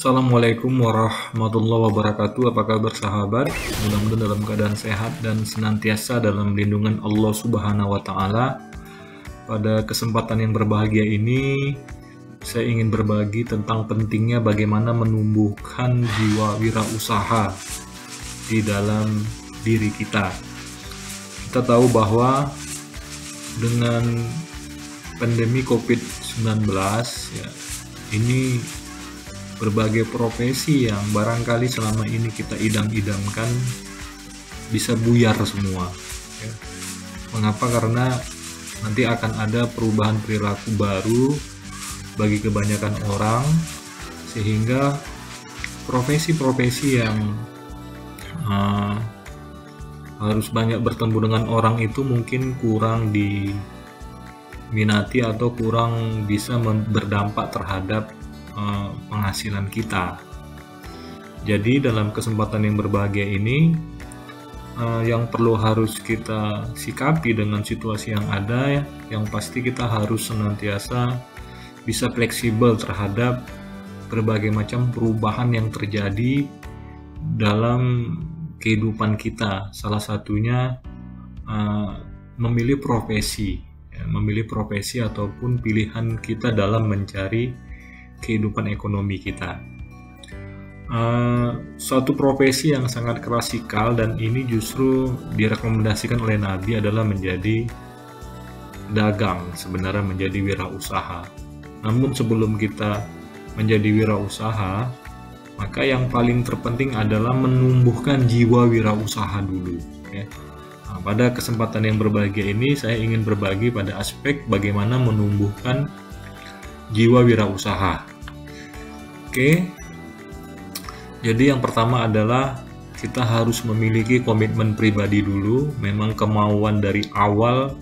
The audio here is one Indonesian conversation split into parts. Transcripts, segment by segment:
Assalamualaikum warahmatullahi wabarakatuh. Apa kabar sahabat? Mudah-mudahan dalam keadaan sehat dan senantiasa dalam lindungan Allah Subhanahu wa Ta'ala. Pada kesempatan yang berbahagia ini, saya ingin berbagi tentang pentingnya bagaimana menumbuhkan jiwa wirausaha di dalam diri kita. Kita tahu bahwa dengan pandemi COVID-19 ya, ini berbagai profesi yang barangkali selama ini kita idam-idamkan bisa buyar semua ya. Mengapa? Karena nanti akan ada perubahan perilaku baru bagi kebanyakan orang, sehingga profesi-profesi yang harus banyak bertemu dengan orang itu mungkin kurang diminati atau kurang bisa berdampak terhadap penghasilan kita. Jadi dalam kesempatan yang berbahagia ini, yang perlu harus kita sikapi dengan situasi yang ada, yang pasti kita harus senantiasa bisa fleksibel terhadap berbagai macam perubahan yang terjadi dalam kehidupan kita. Salah satunya memilih profesi ataupun pilihan kita dalam mencari kehidupan ekonomi kita. Suatu profesi yang sangat klasikal dan ini justru direkomendasikan oleh Nabi adalah menjadi dagang, sebenarnya menjadi wirausaha. Namun sebelum kita menjadi wirausaha, maka yang paling terpenting adalah menumbuhkan jiwa wirausaha dulu ya. Pada kesempatan yang berbahagia ini saya ingin berbagi pada aspek bagaimana menumbuhkan jiwa wirausaha. Oke, jadi yang pertama adalah kita harus memiliki komitmen pribadi dulu. Memang kemauan dari awal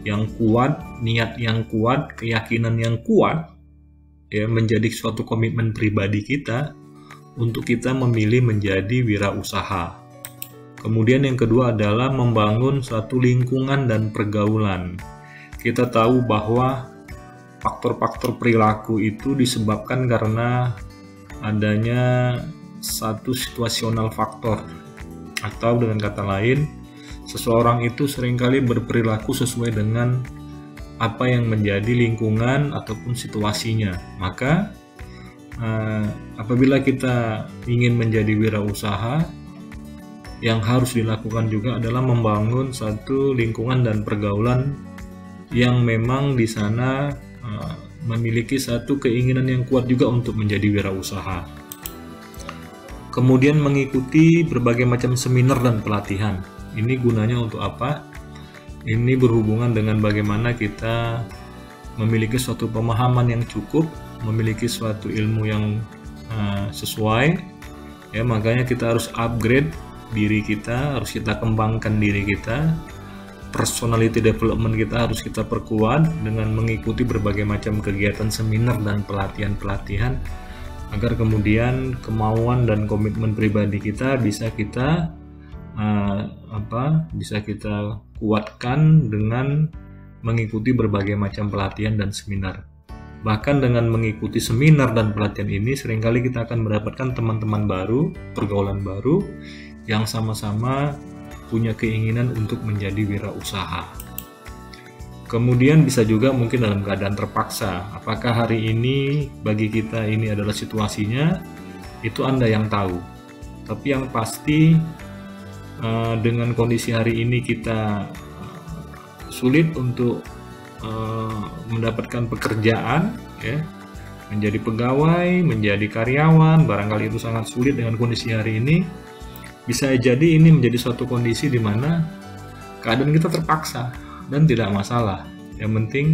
yang kuat, niat yang kuat, keyakinan yang kuat ya, menjadi suatu komitmen pribadi kita untuk kita memilih menjadi wirausaha. Kemudian yang kedua adalah membangun satu lingkungan dan pergaulan. Kita tahu bahwa faktor-faktor perilaku itu disebabkan karena adanya satu situasional faktor, atau dengan kata lain, seseorang itu seringkali berperilaku sesuai dengan apa yang menjadi lingkungan ataupun situasinya. Maka apabila kita ingin menjadi wirausaha, yang harus dilakukan juga adalah membangun satu lingkungan dan pergaulan yang memang di sana memiliki satu keinginan yang kuat juga untuk menjadi wirausaha. Kemudian mengikuti berbagai macam seminar dan pelatihan. Ini gunanya untuk apa? Ini berhubungan dengan bagaimana kita memiliki suatu pemahaman yang cukup, memiliki suatu ilmu yang sesuai. Ya, makanya kita harus upgrade diri kita, harus kita kembangkan diri kita. Personality development kita harus kita perkuat dengan mengikuti berbagai macam kegiatan seminar dan pelatihan-pelatihan, agar kemudian kemauan dan komitmen pribadi kita bisa kita kuatkan dengan mengikuti berbagai macam pelatihan dan seminar. Bahkan dengan mengikuti seminar dan pelatihan ini, seringkali kita akan mendapatkan teman-teman baru, pergaulan baru yang sama-sama punya keinginan untuk menjadi wirausaha. Kemudian bisa juga mungkin dalam keadaan terpaksa. Apakah hari ini bagi kita ini adalah situasinya? Itu Anda yang tahu. Tapi yang pasti dengan kondisi hari ini kita sulit untuk mendapatkan pekerjaan ya, menjadi pegawai, menjadi karyawan, barangkali itu sangat sulit dengan kondisi hari ini. Bisa jadi ini menjadi suatu kondisi di mana keadaan kita terpaksa dan tidak masalah. Yang penting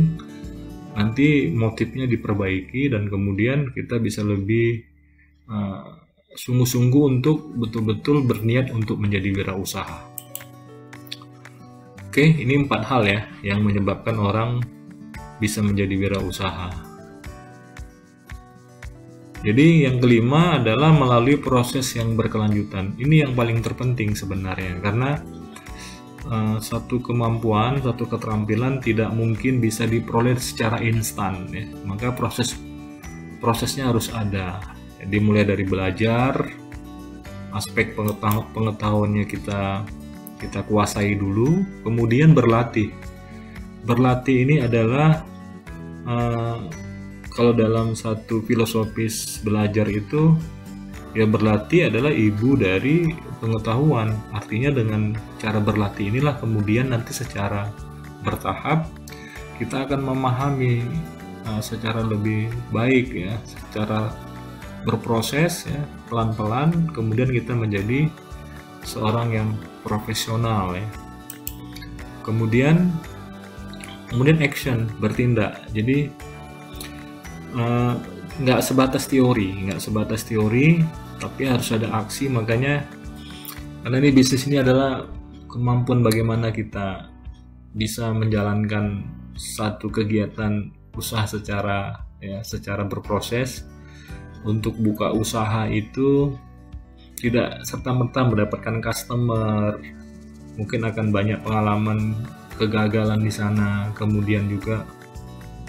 nanti motifnya diperbaiki dan kemudian kita bisa lebih sungguh-sungguh untuk betul-betul berniat untuk menjadi wirausaha. Oke, ini 4 hal ya yang menyebabkan orang bisa menjadi wirausaha. Jadi yang kelima adalah melalui proses yang berkelanjutan. Ini yang paling terpenting sebenarnya, karena satu kemampuan, satu keterampilan tidak mungkin bisa diperoleh secara instan ya. Maka prosesnya harus ada Jadi mulai dari belajar, aspek pengetahuannya kita kuasai dulu, kemudian berlatih. Berlatih ini adalah kalau dalam satu filosofis belajar itu, ya berlatih adalah ibu dari pengetahuan. Artinya dengan cara berlatih inilah kemudian nanti secara bertahap kita akan memahami secara lebih baik ya, secara berproses ya, pelan-pelan, kemudian kita menjadi seorang yang profesional ya. Kemudian action, bertindak. Jadi nggak sebatas teori, tapi harus ada aksi. Makanya karena ini bisnis ini adalah kemampuan bagaimana kita bisa menjalankan satu kegiatan usaha secara berproses. Untuk buka usaha itu tidak serta-merta mendapatkan customer, mungkin akan banyak pengalaman kegagalan di sana, kemudian juga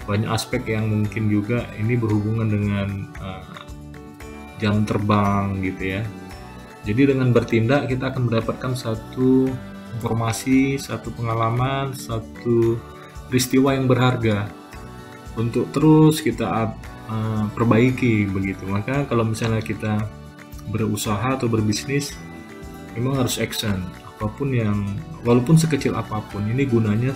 banyak aspek yang mungkin juga ini berhubungan dengan jam terbang gitu ya. Jadi dengan bertindak kita akan mendapatkan satu informasi, satu pengalaman, satu peristiwa yang berharga untuk terus kita perbaiki begitu. Maka kalau misalnya kita berusaha atau berbisnis, memang harus action, apapun yang, walaupun sekecil apapun, ini gunanya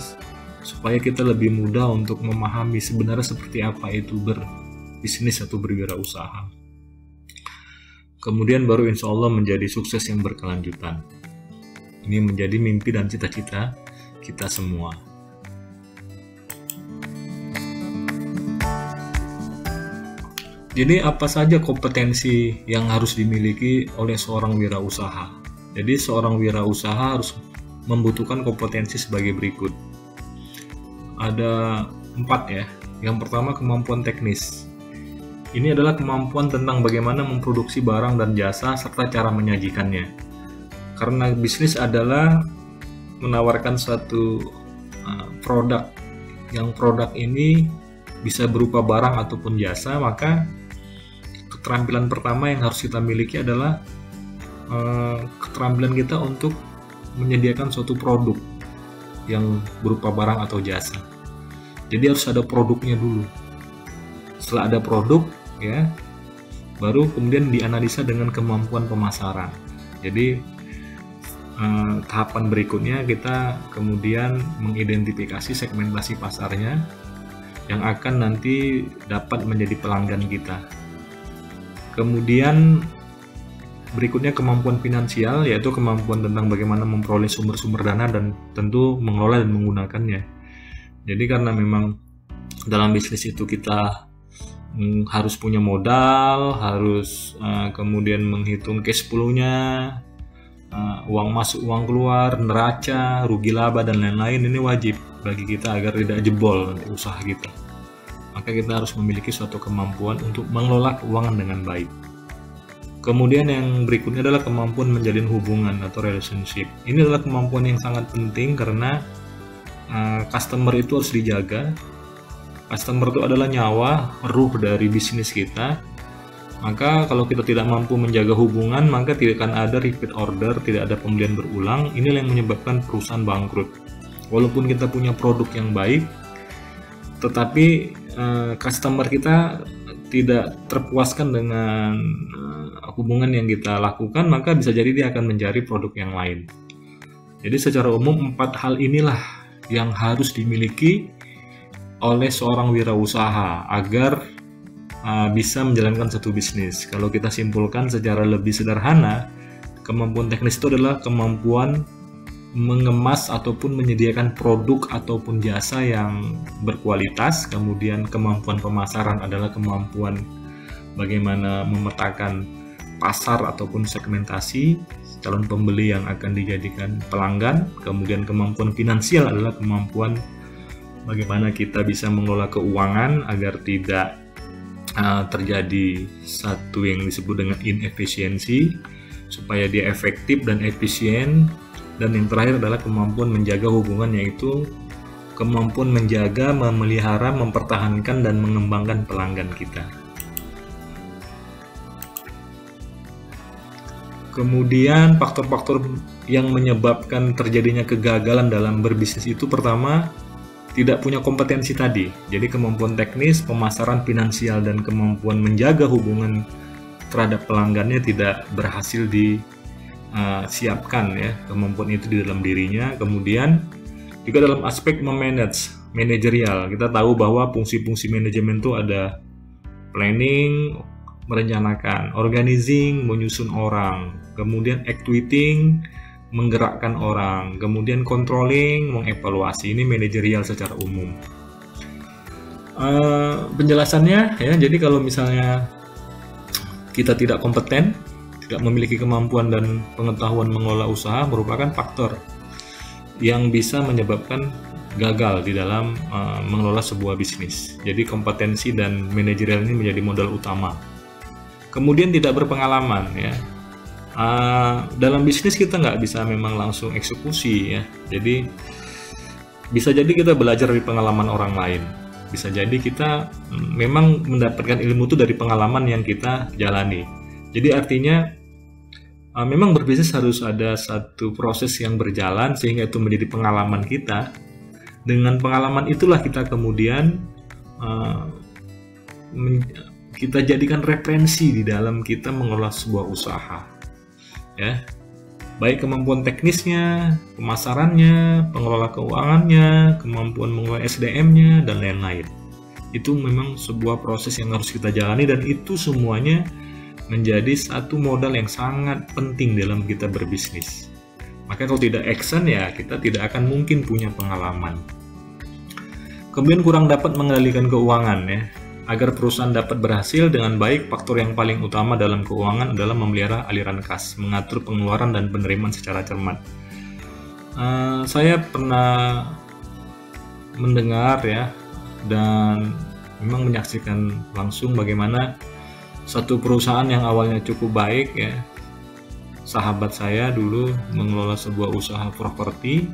supaya kita lebih mudah untuk memahami sebenarnya seperti apa itu berbisnis atau berwirausaha. Kemudian baru insya Allah menjadi sukses yang berkelanjutan. Ini menjadi mimpi dan cita-cita kita semua. Jadi apa saja kompetensi yang harus dimiliki oleh seorang wirausaha? Jadi seorang wirausaha harus membutuhkan kompetensi sebagai berikut. Ada 4 ya. Yang pertama kemampuan teknis. Ini adalah kemampuan tentang bagaimana memproduksi barang dan jasa serta cara menyajikannya. Karena bisnis adalah menawarkan suatu produk. Yang produk ini bisa berupa barang ataupun jasa, maka keterampilan pertama yang harus kita miliki adalah keterampilan kita untuk menyediakan suatu produk yang berupa barang atau jasa. Jadi harus ada produknya dulu. Setelah ada produk ya, baru kemudian dianalisa dengan kemampuan pemasaran. Jadi tahapan berikutnya kita kemudian mengidentifikasi segmentasi pasarnya yang akan nanti dapat menjadi pelanggan kita. Kemudian berikutnya kemampuan finansial, yaitu kemampuan tentang bagaimana memperoleh sumber-sumber dana dan tentu mengelola dan menggunakannya. Jadi karena memang dalam bisnis itu kita harus punya modal, harus kemudian menghitung cash flow-nya, uang masuk, uang keluar, neraca, rugi laba dan lain-lain. Ini wajib bagi kita agar tidak jebol nanti usaha kita. Maka kita harus memiliki suatu kemampuan untuk mengelola keuangan dengan baik. Kemudian yang berikutnya adalah kemampuan menjalin hubungan atau relationship. Ini adalah kemampuan yang sangat penting karena customer itu harus dijaga. Customer itu adalah nyawa, ruh dari bisnis kita. Maka kalau kita tidak mampu menjaga hubungan, maka tidak akan ada repeat order, tidak ada pembelian berulang. Inilah yang menyebabkan perusahaan bangkrut. Walaupun kita punya produk yang baik, tetapi customer kita tidak terpuaskan dengan hubungan yang kita lakukan, maka bisa jadi dia akan mencari produk yang lain. Jadi secara umum 4 hal inilah yang harus dimiliki oleh seorang wirausaha agar bisa menjalankan satu bisnis. Kalau kita simpulkan secara lebih sederhana, kemampuan teknis itu adalah kemampuan mengemas ataupun menyediakan produk ataupun jasa yang berkualitas. Kemudian kemampuan pemasaran adalah kemampuan bagaimana memetakan pasar ataupun segmentasi calon pembeli yang akan dijadikan pelanggan. Kemudian kemampuan finansial adalah kemampuan bagaimana kita bisa mengelola keuangan agar tidak terjadi satu yang disebut dengan inefisiensi, supaya dia efektif dan efisien. Dan yang terakhir adalah kemampuan menjaga hubungan, yaitu kemampuan menjaga, memelihara, mempertahankan, dan mengembangkan pelanggan kita. Kemudian faktor-faktor yang menyebabkan terjadinya kegagalan dalam berbisnis itu pertama, tidak punya kompetensi tadi. Jadi kemampuan teknis, pemasaran, finansial, dan kemampuan menjaga hubungan terhadap pelanggannya tidak berhasil disiapkan ya, kemampuan itu di dalam dirinya. Kemudian juga dalam aspek memanage, manajerial. Kita tahu bahwa fungsi-fungsi manajemen itu ada planning, merencanakan, organizing, menyusun orang, kemudian actuating, menggerakkan orang, kemudian controlling, mengevaluasi. Ini manajerial secara umum. Penjelasannya ya, jadi kalau misalnya kita tidak kompeten, tidak memiliki kemampuan dan pengetahuan mengelola usaha, merupakan faktor yang bisa menyebabkan gagal di dalam mengelola sebuah bisnis. Jadi kompetensi dan manajerial ini menjadi modal utama. Kemudian tidak berpengalaman ya. Dalam bisnis kita nggak bisa memang langsung eksekusi ya. Jadi bisa jadi kita belajar dari pengalaman orang lain. Bisa jadi kita memang mendapatkan ilmu itu dari pengalaman yang kita jalani. Jadi artinya memang berbisnis harus ada satu proses yang berjalan sehingga itu menjadi pengalaman kita. Dengan pengalaman itulah kita kemudian kita jadikan referensi di dalam kita mengelola sebuah usaha. Ya, baik kemampuan teknisnya, pemasarannya, pengelola keuangannya, kemampuan mengelola SDM-nya, dan lain-lain. Itu memang sebuah proses yang harus kita jalani, dan itu semuanya menjadi satu modal yang sangat penting dalam kita berbisnis. Maka kalau tidak action ya kita tidak akan mungkin punya pengalaman. Kemudian kurang dapat mengendalikan keuangan ya. Agar perusahaan dapat berhasil dengan baik, faktor yang paling utama dalam keuangan adalah memelihara aliran kas, mengatur pengeluaran dan penerimaan secara cermat. Saya pernah mendengar ya, dan memang menyaksikan langsung bagaimana satu perusahaan yang awalnya cukup baik ya, sahabat saya dulu mengelola sebuah usaha properti,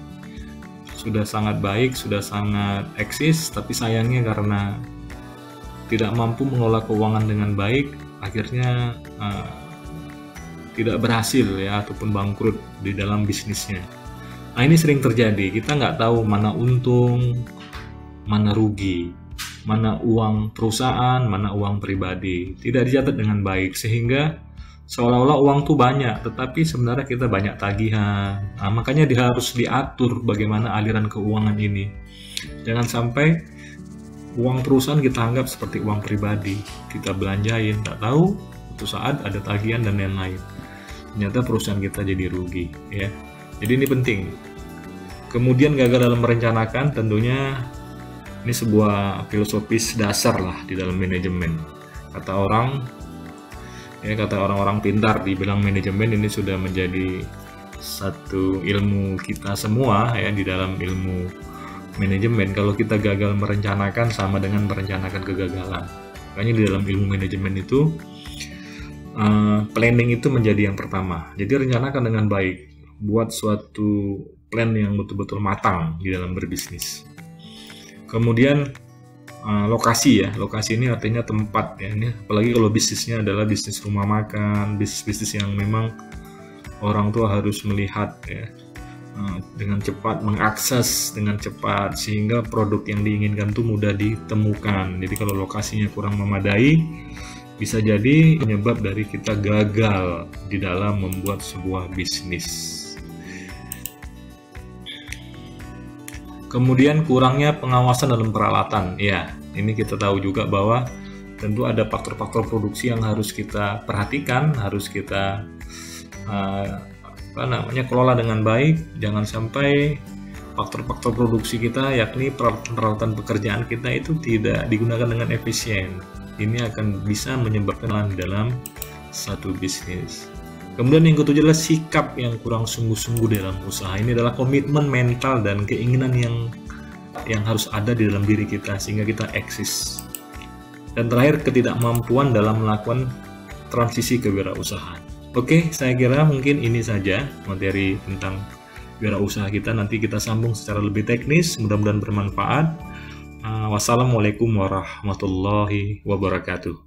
sudah sangat baik, sudah sangat eksis, tapi sayangnya karena tidak mampu mengelola keuangan dengan baik, akhirnya tidak berhasil ya, ataupun bangkrut di dalam bisnisnya. Nah ini sering terjadi, kita nggak tahu mana untung, mana rugi, mana uang perusahaan, mana uang pribadi, tidak dicatat dengan baik, sehingga seolah-olah uang tuh banyak, tetapi sebenarnya kita banyak tagihan. Nah, makanya harus diatur bagaimana aliran keuangan ini. Jangan sampai uang perusahaan kita anggap seperti uang pribadi, kita belanjain, tak tahu suatu saat ada tagihan dan lain-lain. Ternyata perusahaan kita jadi rugi, ya. Jadi ini penting. Kemudian gagal dalam merencanakan, tentunya ini sebuah filosofis dasar lah di dalam manajemen. Kata orang-orang pintar di bidang manajemen, ini sudah menjadi satu ilmu kita semua ya di dalam ilmu manajemen. Kalau kita gagal merencanakan sama dengan merencanakan kegagalan. Makanya di dalam ilmu manajemen itu planning itu menjadi yang pertama. Jadi rencanakan dengan baik, buat suatu plan yang betul-betul matang di dalam berbisnis. Kemudian lokasi ya, lokasi ini artinya tempat ya. Ini apalagi kalau bisnisnya adalah bisnis rumah makan, bisnis yang memang orang tua harus melihat ya, dengan cepat, mengakses dengan cepat sehingga produk yang diinginkan itu mudah ditemukan. Jadi kalau lokasinya kurang memadai, bisa jadi penyebab dari kita gagal di dalam membuat sebuah bisnis. Kemudian kurangnya pengawasan dalam peralatan. Ya, ini kita tahu juga bahwa tentu ada faktor-faktor produksi yang harus kita perhatikan, harus kita kelola dengan baik. Jangan sampai faktor-faktor produksi kita, yakni peralatan pekerjaan kita itu tidak digunakan dengan efisien. Ini akan bisa menyebabkan dalam satu bisnis. Kemudian yang ketujuh adalah sikap yang kurang sungguh-sungguh dalam usaha. Ini adalah komitmen mental dan keinginan yang harus ada di dalam diri kita sehingga kita eksis. Dan terakhir, ketidakmampuan dalam melakukan transisi kewirausahaan. Oke, saya kira mungkin ini saja materi tentang wirausaha kita. Nanti kita sambung secara lebih teknis, mudah-mudahan bermanfaat. Wassalamualaikum warahmatullahi wabarakatuh.